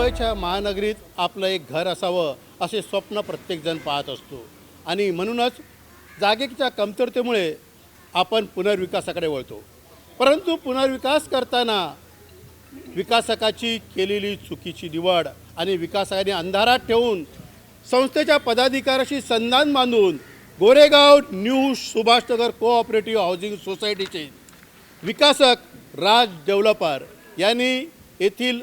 मुंबईच्या महानगरीत आपलं एक घर असावं असे स्वप्न प्रत्येकजण पाहत असतो आणि म्हणूनच जागेच्या कमतरतेमुळे आपण पुनर्विकासाकडे वळतो. परंतु पुनर्विकास करताना विकासकाची केलेली चुकीची निवड आणि विकासकाने अंधारात ठेवून संस्थेच्या पदाधिकाऱ्याशी संधान बांधून Goregaon new Subhashnagar cooperative housing सोसायटीचे विकासक राज डेव्हलपर यांनी येथील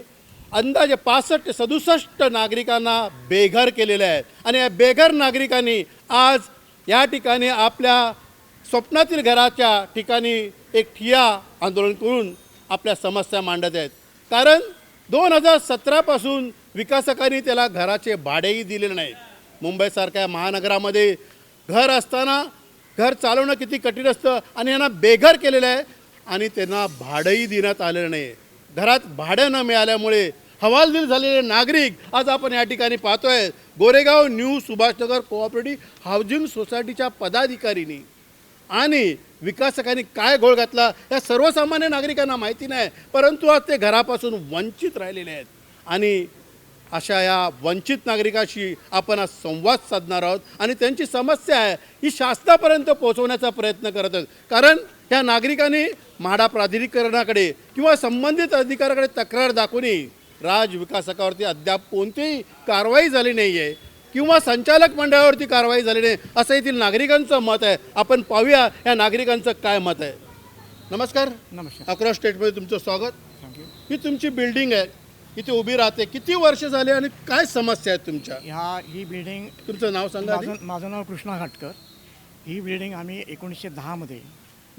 अंदाजे 65 ते 67 नागरिकांना बेघर केलेले आहेत आणि या बेघर नागरिकांनी आज या ठिकाणी आपल्या स्वप्नातील घराच्या ठिकाणी एक ठिय्या आंदोलन करून आपल्या समस्या मांडत आहेत. कारण 2017 पासून विकासकांनी त्याला घराचे भाडेही दिलेले नाहीत. मुंबईसारख्या महानगरामध्ये घर असताना घर चालवणं किती कठीण असतं आणि यांना बेघर केलेलं आहे आणि त्यांना भाडंही देण्यात आलेलं नाही. घरात भाडं न मिळाल्यामुळे हवालदिल झालेले नागरिक आज आपण या ठिकाणी पाहतोय. Goregaon new Subhashnagar cooperative housing सोसायटीच्या पदाधिकाऱ्यांनी आणि विकासकांनी काय घोळ घातला या सर्वसामान्य नागरिकांना माहिती नाही, परंतु आज ते घरापासून वंचित राहिलेले आहेत. आणि अशा या वंचित नागरिकाशी आपण आज संवाद साधणार आहोत आणि त्यांची समस्या आहे ही शासनापर्यंत पोहोचवण्याचा प्रयत्न करत आहेत. कारण त्या नागरिकांनी म्हाडा प्राधिकरणाकडे किंवा संबंधित अधिकाऱ्याकडे तक्रार दाखवूनही राज विकासकावरती अद्याप कोणतीही कारवाई झाली नाही आहे किंवा संचालक मंडळावरती कारवाई झाली नाही असं येथील नागरिकांचं मत आहे. आपण पाहूया या नागरिकांचं काय मत आहे. नमस्कार. अक्रॉस स्टेटमध्ये तुमचं स्वागत. थँक्यू. ही तुमची बिल्डिंग आहे, इथे उभी राहते. किती वर्ष झाले आणि काय समस्या आहेत तुमच्या? ही बिल्डिंग, तुमचं नाव सांगा आधी. माझं नाव कृष्णा घाटकर. ही बिल्डिंग आम्ही 1910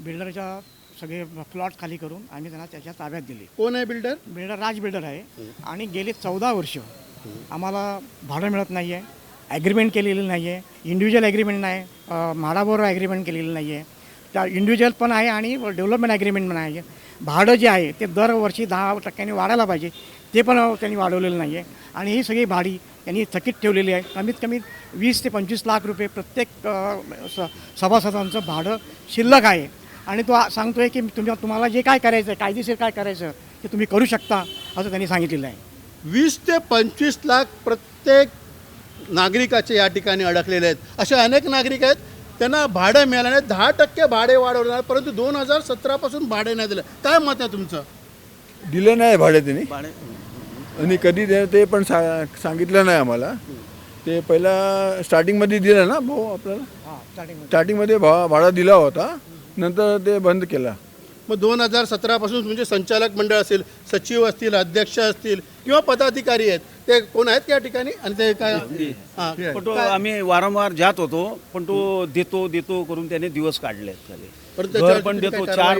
बिल्डरच्या सगळे प्लॉट खाली करून आम्ही त्यांना त्याच्या ताब्यात दिली. कोण आहे बिल्डर? बिल्डर राज बिल्डर आहे. आणि गेले 14 वर्ष आम्हाला भाडं मिळत नाही आहे, ॲग्रीमेंट केलेलं नाही आहे, इंडिव्हिज्युअल ॲग्रीमेंट नाही, म्हाडाबरोबर ॲग्रीमेंट केलेलं नाही आहे. त्या इंडिव्हिज्युअल पण आहे आणि डेव्हलपमेंट ॲग्रीमेंट पण आहे. भाडं जे आहे ते दरवर्षी 10% वाढायला पाहिजे, ते पण त्यांनी वाढवलेलं नाही आहे. आणि ही सगळी भाडी त्यांनी थकीत ठेवलेली आहे. कमीत कमी 20 ते 25 लाख रुपये प्रत्येक सभासदांचं भाडं शिल्लक आहे. आणि तो सांगतो आहे की तुम्हाला जे काय करायचं आहे, कायदेशीर काय करायचं ते तुम्ही करू शकता असं त्यांनी सांगितलेलं आहे. 20 ते 25 लाख प्रत्येक नागरिकाचे या ठिकाणी अडकलेले आहेत. असे अनेक नागरिक आहेत त्यांना भाडं मिळालं नाही. 10% भाडे वाढवणार, परंतु 2017 पासून भाडे नाही दिलं. काय मत आहे तुमचं? दिलं नाही भाडे त्यांनी आणि कधी ते पण सांगितलं नाही आम्हाला. ते पहिला स्टार्टिंगमध्ये दिलं ना भाऊ आपल्याला, स्टार्टिंगमध्ये भाडा दिला होता, नंतर ते बंद केला. मग 2017 पासून म्हणजे संचालक मंडळ असेल, सचिव असतील, अध्यक्ष असतील किंवा पदाधिकारी आहेत, ते कोण आहेत या ठिकाणी? आणि ते काय पण तो आम्ही वारंवार जात होतो, पण तो देतो करून त्याने दिवस काढले. घर पण देतो 4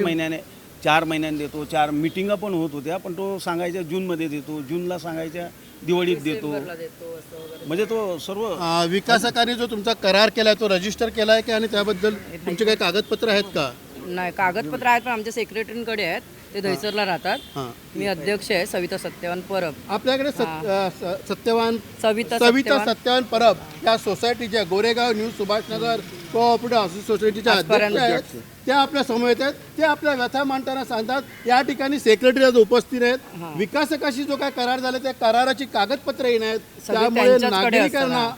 महिन्याने देतो. 4 मिटिंगा पण होत होत्या, पण तो सांगायच्या जूनमध्ये देतो, जूनला सांगायच्या दिवाळीत देतो. म्हणजे तो सर्व विकासकाने जो तुमचा करार केलाय तो रजिस्टर केलाय की आणि त्याबद्दल तुमचे काही कागदपत्र आहेत का? नाही, कागदपत्र आहेत पण आमच्या सेक्रेटरीकडे आहेत. ते दहिसरला राहतात. मी अध्यक्ष आहे सविता सत्यवान परब. आपल्याकडे सविता सत्यवान परब या सोसायटीच्या Goregaon new Subhashnagar cooperative housing सोसायटीच्या अध्यक्ष आहेत. त्या आपल्या समोर येतात, ते आपल्या व्यथा मांडताना सांगतात. या ठिकाणी सेक्रेटरी आज उपस्थित आहेत. विकासकाशी जो काय करार झाला त्या कराराची कागदपत्रही नाहीत. त्यामुळे नागरिकांना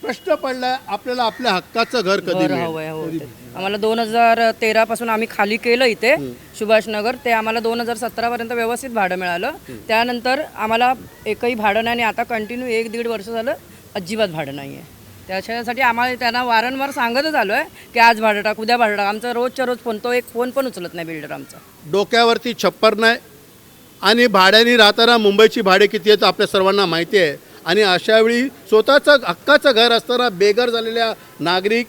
प्रश्न पडलाय आपल्याला आपल्या हक्काचं घर कधी मिळेल. आम्हाला 2013 पासून आम्ही खाली केलं इथे सुभाषनगर. ते आम्हाला 2017 पर्यंत व्यवस्थित भाडं मिळालं. त्यानंतर आम्हाला एकही भाडं नाही आणि आता कंटिन्यू 1-1.5 वर्ष झालं अजिबात भाडं नाही आहे. त्याच्यासाठी आम्हाला त्यांना वारंवार सांगतच आलो आहे की आज भाडं टाक, उद्या भाडं टाक. आमचा रोजच्या रोज फोन, तो एक फोन पण उचलत नाही बिल्डर आमचा. डोक्यावरती छप्पर नाही आणि भाड्याने राहताना मुंबईची भाडे किती आहेत आपल्या सर्वांना माहिती आहे. आणि अशावेळी स्वतःचं हक्काचं घर असताना बेघर झालेल्या नागरिक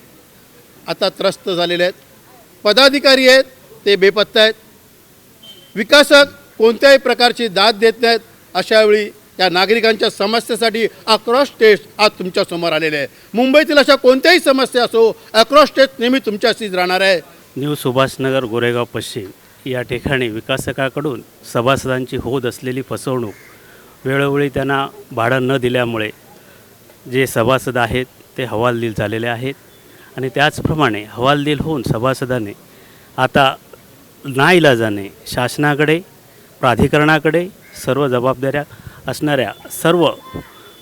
आता त्रस्त झालेले आहेत. पदाधिकारी आहेत ते बेपत्ता आहेत. विकासक कोणत्याही प्रकारची दाद देत नाहीत. अशावेळी या नागरिकांच्या समस्येसाठी अक्रॉस स्टेट आज तुमच्यासमोर आलेले आहे. मुंबईतील अशा कोणत्याही समस्या असो, अक्रॉस स्टेट नेहमी तुमच्याशीच राहणार आहे. न्यू सुभाषनगर गोरेगाव पश्चिम या ठिकाणी विकासकाकडून सभासदांची होत असलेली फसवणूक, वेळोवेळी त्यांना भाडं न दिल्यामुळे जे सभासद आहेत ते हवालदिल झालेले आहेत. आणि त्याचप्रमाणे हवालदिल होऊन सभासदाने आता नाईलाजाने शासनाकडे, प्राधिकरणाकडे सर्व जबाबदाऱ्या असणाऱ्या सर्व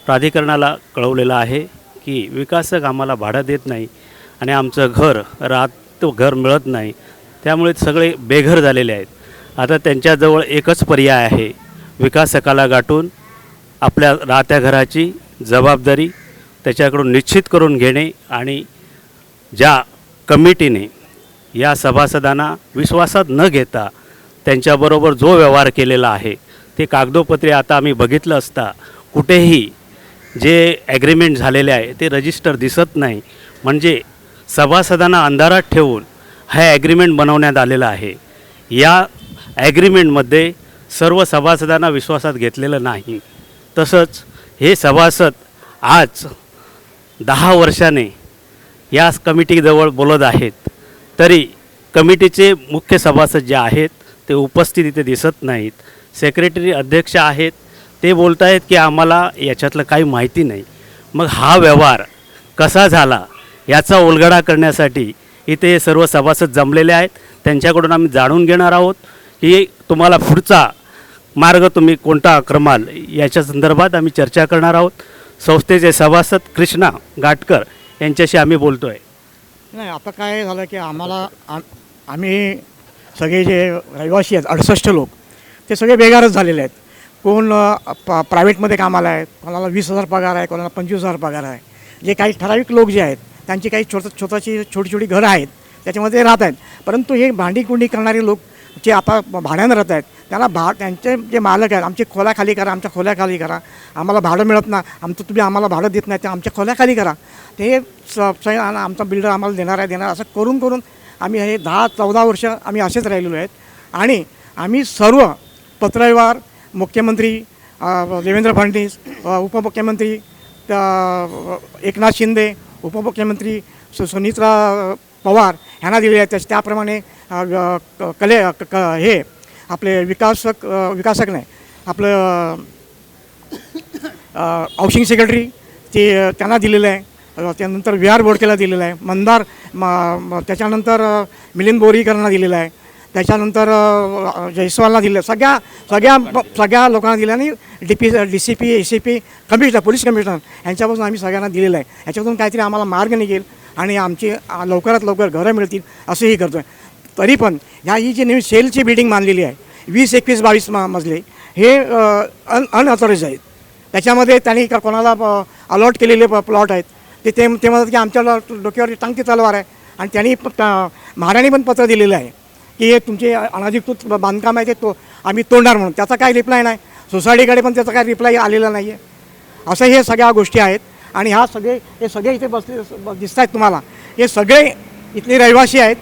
प्राधिकरणाला कळवलेलं आहे की विकासक आम्हाला भाडं देत नाही आणि आमचं घर मिळत नाही, त्यामुळे सगळे बेघर झालेले आहेत. आता त्यांच्याजवळ एकच पर्याय आहे, विकासकाला गाठून आपल्या राहत्या घराची जबाबदारी त्याच्याकडून निश्चित करून घेणे आणि ज्या कमिटीने या सभासदांना विश्वासात न घेता त्यांच्याबरोबर जो व्यवहार केलेला आहे ते कागदोपत्री आता आम्ही बघितलं असता कुठेही जे ॲग्रीमेंट झालेले आहे ते रजिस्टर दिसत नाही. म्हणजे सभासदांना अंधारात ठेवून हा ॲग्रीमेंट बनवण्यात आलेला आहे. या ॲग्रीमेंटमध्ये सर्व सभासदांना विश्वासात घेतलेलं नाही. तसंच हे सभासद आज 10 वर्षाने या कमिटीजवळ बोलत आहेत, तरी कमिटीचे मुख्य सभासद जे आहेत ते उपस्थित इथे दिसत नाहीत. सेक्रेटरी अध्यक्ष आहेत, ते बोलत आहेत की आम्हाला याच्यातलं काही माहिती नाही. मग हा व्यवहार कसा झाला याचा उलगडा करण्यासाठी इथे हे सर्व सभासद जमलेले आहेत. त्यांच्याकडून आम्ही जाणून घेणार आहोत की तुम्हाला पुढचा मार्ग तुम्ही कोणता आक्रमाल याच्या संदर्भात आम्ही चर्चा करणार आहोत. संस्थेचे सभासद कृष्णा गाटकर यांच्याशी आम्ही बोलतो आहे. नाही, आता काय झालं की आम्ही सगळे जे रहिवासी आहेत 68 लोक ते सगळे बेगारच झालेले आहेत. कोण प्रायव्हेटमध्ये कामाला आहे, कोणाला 20,000 पगार आहे, कोणाला 25,000 पगार आहे. जे काही ठराविक लोक जे आहेत त्यांची काही छोटी छोटी घरं आहेत त्याच्यामध्ये राहत आहेत. परंतु हे भांडीकुंडी करणारे लोक जे आता भाड्यानं राहत आहेत त्यांना त्यांचे जे मालक आहेत, आमची खोल्या खाली करा, आमच्या खोल्या खाली करा, आम्हाला भाडं मिळत ना, तुम्ही आम्हाला भाडं देत नाही, ते आमच्या खोल्या खाली करा, ते आमचा बिल्डर आम्हाला देणार असं करून आम्ही हे 10-14 वर्ष आम्ही असेच राहिलेलो आहेत. आणि आम्ही सर्व पत्रव्यवहार मुख्यमंत्री देवेंद्र फडणवीस, उपमुख्यमंत्री एकनाथ शिंदे, उपमुख्यमंत्री सुनीत्रा पवार ह्यांना दिलेले आहेत. त्याप्रमाणे हे आपले विकासक नाही आपलं हाऊसिंग सेक्रेटरी ते त्यांना दिलेलं आहे. त्यानंतर विहार बोडकेला दिलेलं आहे. मंदार त्याच्यानंतर मिलिंद बोरीकरांना दिलेलं आहे. त्याच्यानंतर जयस्वालला दिलं. सगळ्या लोकांना दिलं. आणि DCP ACP commissioner police commissioner यांच्यापासून आम्ही सगळ्यांना दिलेलं आहे. ह्याच्यातून काहीतरी आम्हाला मार्ग निघेल आणि आमची लवकरात लवकर घरं मिळतील असंही करतो आहे. तरी पण ही जी नवीन सेलची बिल्डिंग बांधलेली आहे 20, 21, 22 मजले हे अनऑथोराइज आहेत. त्याच्यामध्ये त्यांनी कोणाला अलॉट केलेले प्लॉट आहेत ते म्हणतात की आमच्या डोक्यावर टांगती तलवार आहे. आणि त्यांनी महाराणी पण पत्र दिलेलं आहे की हे तुमचे अनधिकृत बांधकाम आहे ते आम्ही तोडणार म्हणून. त्याचा काही रिप्लाय नाही. सोसायटीकडे पण त्याचा काही रिप्लाय आलेला नाही आहे. असं हे सगळ्या गोष्टी आहेत. आणि हे सगळे इथे दिसत आहेत तुम्हाला. हे सगळे इथले रहिवासी आहेत.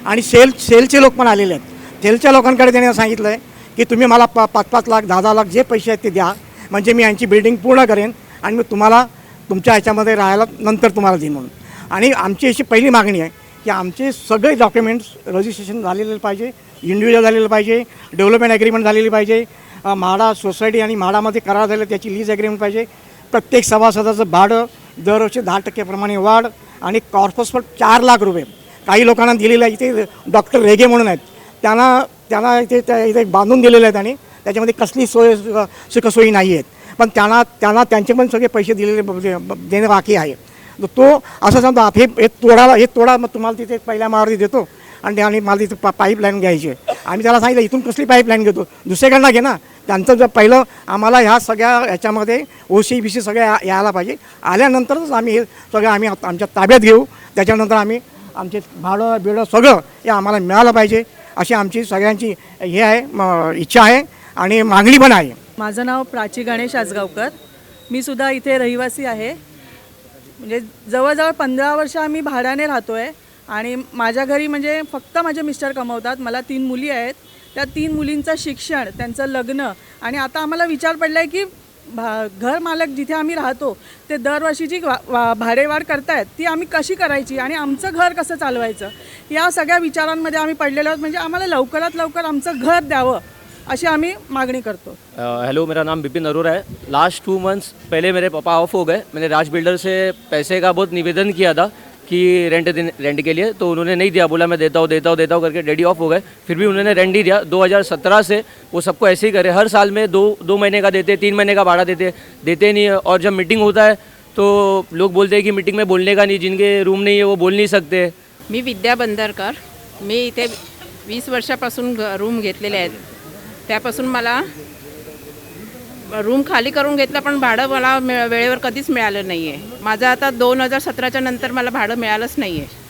आणि सेलचे लोक पण आलेले आहेत. सेलच्या लोकांकडे त्यांनी सांगितलं आहे की तुम्ही मला 5-5 लाख 10-10 लाख जे पैसे आहेत ते द्या, म्हणजे मी यांची बिल्डिंग पूर्ण करेन आणि मी तुम्हाला तुमच्या ह्याच्यामध्ये राहायला नंतर तुम्हाला देईन म्हणून. आणि आमची अशी पहिली मागणी आहे की आमचे सगळे डॉक्युमेंट्स रजिस्ट्रेशन झालेले पाहिजे, इंडिव्हिज्युअल झालेलं पाहिजे, डेव्हलपमेंट ॲग्रीमेंट झालेली पाहिजे, म्हाडा सोसायटी आणि म्हाडामध्ये करार झाले त्याची लीज ॲग्रीमेंट पाहिजे. प्रत्येक सभासदाचं भाडं दरवर्षी 10% प्रमाणे वाढ. आणि कॉर्पस पण 4 लाख रुपये काही लोकांना दिलेलं आहे. इथे डॉक्टर रेगे म्हणून आहेत, त्यांना इथे बांधून दिलेले आहेत आणि त्याच्यामध्ये कसली सुखसोयी नाही आहेत. पण त्यांना त्यांचे पण सगळे पैसे देणे बाकी आहे. तो असं सांगतो हे तोडा मग तुम्हाला तिथे पहिल्या मारुती देतो आणि मला तिथे पाईपलाईन घ्यायची आहे. आम्ही त्याला सांगितलं इथून कसली पाईपलाईन घेतो, दुसरीकडनं घे ना. त्यांचं जर पहिलं आम्हाला ह्या सगळ्या ह्याच्यामध्ये OC-BC सगळ्या यायला पाहिजे. आल्यानंतरच आम्ही हे सगळं आमच्या ताब्यात घेऊ. त्याच्यानंतर आमचे भाडं सगळं हे आम्हाला मिळालं पाहिजे अशी आमची सगळ्यांची हे आहे इच्छा आहे आणि मागणी पण आहे. माझं नाव प्राची गणेश आजगावकर. मी सुद्धा इथे रहिवासी आहे. म्हणजे जवळजवळ 15 वर्ष आम्ही भाड्याने राहतो आहे. आणि माझ्या घरी म्हणजे फक्त माझे मिस्टर कमवतात. मला 3 मुली आहेत. त्या 3 मुलींचं शिक्षण, त्यांचं लग्न. आणि आता आम्हाला विचार पडला आहे की घर मालक जिथे आम्ही राहतो ते दरवर्षीची भाडेवाढ करतायत ती आम्ही कशी करायची आणि आमचं घर कसं चालवायचं या सगळ्या विचारांमध्ये आम्ही पडलेलो आहोत. म्हणजे आम्हाला लवकरात लवकर आमचं घर द्यावं अशी आम्ही मागणी करतो. हेलो, मेरा नाम बिपिन अरोरा है. लास्ट 2 मंथ्स पहले मेरे पापा ऑफ हो गए. मैंने राज बिल्डर से पैसे का बहुत निवेदन किया था कि रेंट के लिए, तो उन्होंने नहीं दिया, बोला मैं देता हूँ करके डैडी ऑफ हो गए। फिर भी उन्होंने रेंट नहीं दिया। 2017 से वो सबको ऐसे ही करे, हर साल में दो महीने का देते, 3 महीने का भाड़ा देते नहीं है। और जब मीटिंग होता है तो लोग बोलते हैं कि मीटिंग में बोलने का नहीं, जिनके रूम नहीं है वो बोल नहीं सकते। मी विद्या बंदरकर, मी इथे 20 वर्षापासून रूम घेतलेले आहेत। त्यापासून मला रूम खाली करून घेतलं, पण भाडं मला वेळेवर कधीच मिळालं नाही आहे। माझं आता 2017च्या नंतर मला भाडं मिळालंच नाही आहे।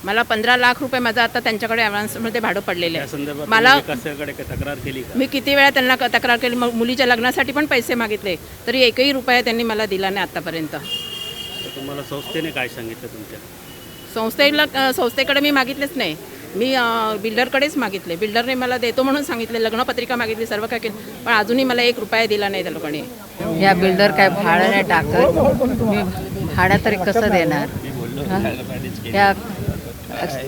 मला 15 लाख रुपये माझं आता त्यांच्याकडे ॲडव्हान्समध्ये भाडं पडलेलं आहे। मला विकासाकडे तक्रार केली का? मी किती वेळा त्यांना तक्रार केली, मग मुलीच्या लग्नासाठी पण पैसे मागितले, तरी एकही रुपया त्यांनी मला दिला नाही आत्तापर्यंत। तर तुम्हाला संस्थेने काय सांगितलं संस्थेला तुमच्या? संस्थेकडे मी मागितलेच नाही, मी बिल्डरकडेच मागितले। बिल्डरने मला देतो म्हणून सांगितले, लग्नपत्रिका मागितली, सर्व काय केलं, पण अजूनही मला 1 रुपया दिला नाही त्या लोकांनी। या बिल्डर काय भाडं नाही टाकत, मी भाडं तरी कसं देणार? या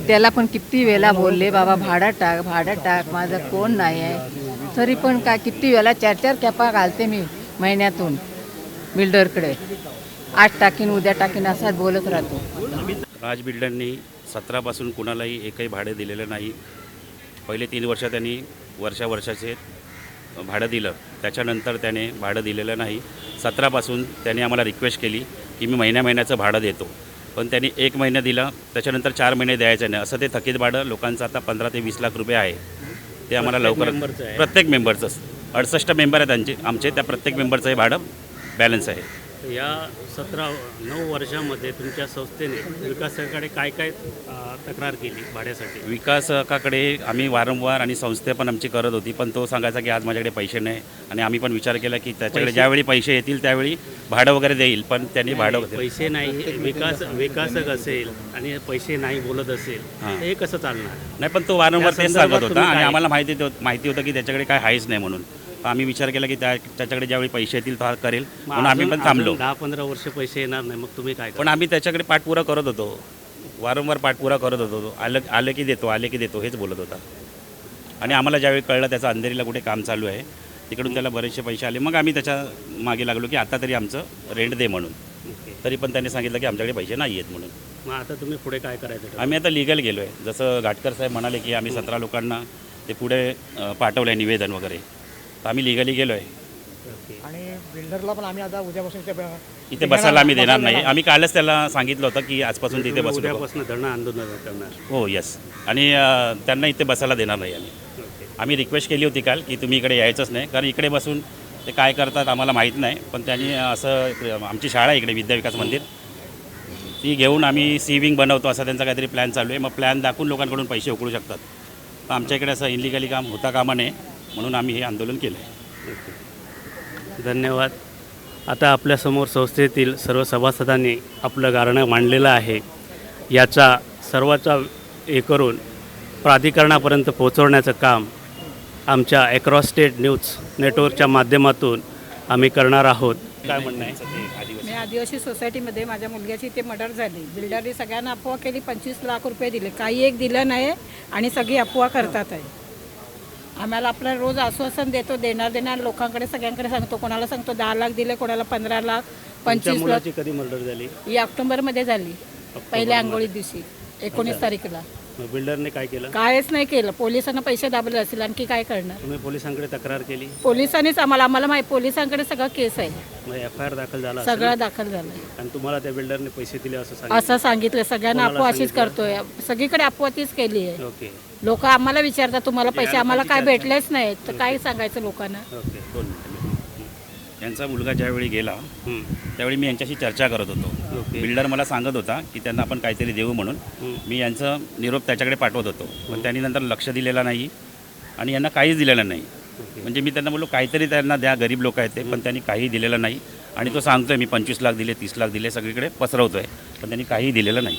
त्याला पण किती वेळा बोलले, बाबा भाडं टाक, माझं कोण नाही आहे, तरी पण काय किती वेळा 4 कॅपा घालते मी महिन्यातून बिल्डरकडे, आज टाकीन उद्या टाकीन असाच बोलत राहतो। राज बिल्डरनी 17 कुणालाही एकही भाडे दिलेलं नाही। पहिले 3 वर्ष त्यांनी वर्षाचे भाडं दिलं, त्याच्यानंतर त्याने भाडं दिलेलं नाही। 17 त्याने आम्हाला रिक्वेस्ट केली की मी महिन्याचं भाडं देतो, पण त्यांनी 1 महिना दिला, त्याच्यानंतर 4 महिने द्यायचं नाही, असं ते थकीत भाडं लोकांचं आता 15 ते 20 लाख रुपये आहे। ते आम्हाला लवकर प्रत्येक मेंबरचं 68 मेंबर आहेत आमचे, त्या प्रत्येक मेंबरचं हे भाडं बॅलन्स आहे। या 9 वर्षामध्ये तुमच्या संस्थेने विकासकाकडे काय तक्रार केली भाड्यासाठी? विकासकाकडे आम्ही वारंवार आणि संस्थे पण आमची करत होती, पण तो सांगायचा की आज माझ्याकडे पैसे नाही, आणि आम्ही पण विचार केला की त्याच्याकडे ज्यावेळी पैसे येतील त्यावेळी भाडं वगैरे देईल, पण त्यांनी भाडं पैसे नाही, विकासक असेल आणि पैसे नाही बोलत असेल, हे कसं चालणार? नाही, पण तो वारंवार तेच सांगत होता आणि आम्हाला माहिती होतं की त्याच्याकडे काय आहेच नाही म्हणून आम्ही विचार केला की त्याच्याकडे ज्यावेळी पैसे येतील तो करेल, म्हणून आम्ही पण थांबलो। 10-15 वर्ष पैसे येणार नाही, मग तुम्ही काय? पण आम्ही त्याच्याकडे पाठपुरा करत होतो, वारंवार पाठपुरा करत होतो, आलं की देतो हेच बोलत होता। आणि आम्हाला ज्यावेळी कळलं त्याचं अंधेरीला कुठे काम चालू आहे, तिकडून त्याला बरेचसे पैसे आले, मग आम्ही त्याच्या मागे लागलो की आता तरी आमचं रेंट दे म्हणून। तरी पण त्याने सांगितलं की आमच्याकडे पैसे नाही आहेत म्हणून। मग आता तुम्ही पुढे काय करायचं? आम्ही आता लिगल गेलो आहे, जसं घाटकर साहेब म्हणाले की आम्ही 17 लोकांना ते पुढे पाठवलं आहे निवेदन वगैरे, तर आम्ही लिगली गेलो आहे। आणि बिल्डरला पण आम्ही आता उद्यापासून इथे बसायला आम्ही देणार नाही। आम्ही कालच त्याला सांगितलं होतं की आजपासून तिथे बसू, उद्यापासून धरणं आंदोलन करणार? हो यस, आणि त्यांना इथे बसायला देणार नाही आम्ही रिक्वेस्ट केली होती काल की तुम्ही इकडे यायचंच नाही, कारण इकडे बसून ते काय करतात आम्हाला माहीत नाही, पण त्यांनी असं आमची शाळा आहे इकडे विद्या विकास मंदिर, ती घेऊन आम्ही सी विंग बनवतो असा त्यांचा काहीतरी प्लॅन चालू आहे। मग प्लॅन दाखवून लोकांकडून पैसे उकळू शकतात, तर आमच्या इकडे असं इलिगली काम होता कामा नये म्हणून आम्ही हे आंदोलन केलं आहे। धन्यवाद। आता आपल्यासमोर संस्थेतील सर्व सभासदांनी आपलं गाऱ्हाणं मांडलेलं आहे, याचा सर्वाचा हे करून प्राधिकरणापर्यंत पोहोचवण्याचं काम आमच्या अक्रॉस स्टेट न्यूज नेटवर्कच्या माध्यमातून आम्ही करणार आहोत। काय म्हणणं आहे? मी आदिवासी सोसायटीमध्ये माझ्या मुलग्याची इथे मर्डर झाली, बिल्डरने सगळ्यांना अफवा केली, 25 लाख रुपये दिले, काही एक दिलं नाही आणि सगळी अफवा करतात आहे। आम्हाला आपलं रोज आश्वासन देणार लोकांकडे सगळ्यांकडे सांगतो, कोणाला सांगतो 10 लाख दिले, कोणाला 15 लाख, 25 लाख। मुलाची कधी मर्डर झाली? ही ऑक्टोबरमध्ये झाली, पहिल्या आंघोळी दिवशी 19 तारखेला। बिल्डरने काय केलं? कायच नाही केलं, पोलिसांना पैसे दाबले असतील, आणखी काय करणार? तुम्ही पोलिसांकडे तक्रार केली? पोलिसांनीच आम्हाला माहिती, पोलिसांकडे सगळं केस आहे, मग FIR दाखल झाला? सगळं दाखल झालं। आणि तुम्हाला त्या बिल्डरने पैसे दिले असं सांगितलं, सगळ्यांना अफवा अशीच करतोय, सगळीकडे अफवा तीच केली आहे। ओके, लोक आम्हाला विचारतात तुम्हाला पैसे, आम्हाला काय भेटलेच नाही, तर काय सांगायचं लोकांना? ओके। यांचा मुलगा ज्यावेळी गेला त्यावेळी मी यांच्याशी चर्चा करत होतो, बिल्डर मला सांगत होता की त्यांना आपण काहीतरी देऊ म्हणून, मी यांचं निरोप त्याच्याकडे पाठवत होतो, पण त्यांनी नंतर लक्ष दिलेलं नाही आणि यांना काहीच दिलेलं नाही। म्हणजे मी त्यांना बोललो काहीतरी त्यांना द्या, गरीब लोक आहेत ते, पण त्यांनी काही दिलेलं नाही। आणि तो सांगतोय मी 25 लाख दिले, 30 लाख दिले, सगळीकडे पसरवतोय, पण त्यांनी काही दिलेलं नाही।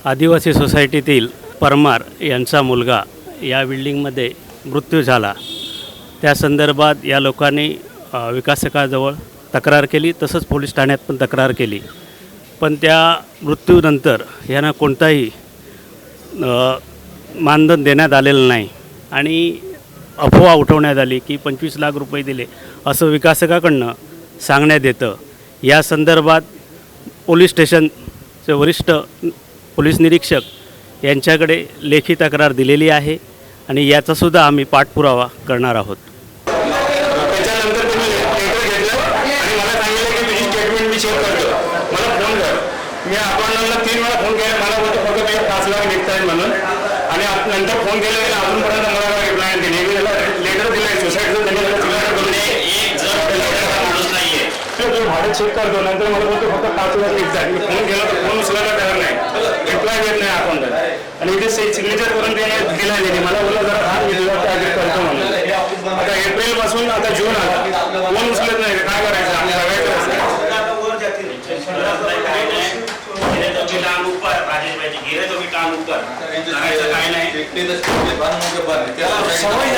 आदिवासी सोसायटीतील परमार यांचा मुलगा या बिल्डिंगमध्ये मृत्यू झाला, त्या संदर्भात या लोकांनी विकासकाजवळ तक्रार केली, तसंच पोलीस ठाण्यात पण तक्रार केली, पण त्या मृत्यूनंतर यांना कोणताही मानधन देण्यात आलेलं नाही आणि अफवा उठवण्यात आली की 25 लाख रुपये दिले असं विकासकाकडनं सांगण्यात येतं। या संदर्भात पोलीस स्टेशन चे वरिष्ठ पोलीस निरीक्षक यांच्याकडे लेखी तक्रार दिलेली आहे आणि याचासुद्धा आम्ही पाठपुरावा करणार आहोत. त्याच्यानंतर त्यांनी लेटर घेतलं आणि मला सांगितलं की तुझी स्टेटमेंट मी चेक करतो, मला फोन कर. मी अकाउंटला 3 वेळा फोन केला, मला बोलतो फक्त ते 5 लाख निघतायत म्हणून. आणि नंतर फोन केला आणि अजूनपर्यंत मला काय रिप्लाय दिली. मी त्याला लेटर दिलं आहे सोसायटीचं, त्यांनी मला सिलेक्ट करून भाडं चेक करतो. नंतर मला बोलतो फक्त 5 लाख निघतात. मी फोन केला तर फोन उचलायला तयार नाही, रिप्लाय देत नाही अकाउंटला. आणि इथे सिग्नेचर करून त्याने दिला नाही. मला बोललं जरा हात घेतला ॲग्री करतो म्हणून. आता एप्रिलपासून आता जून आला, फोन उचलत नाही. काय करायचं, आम्ही बघायचं असं. सवय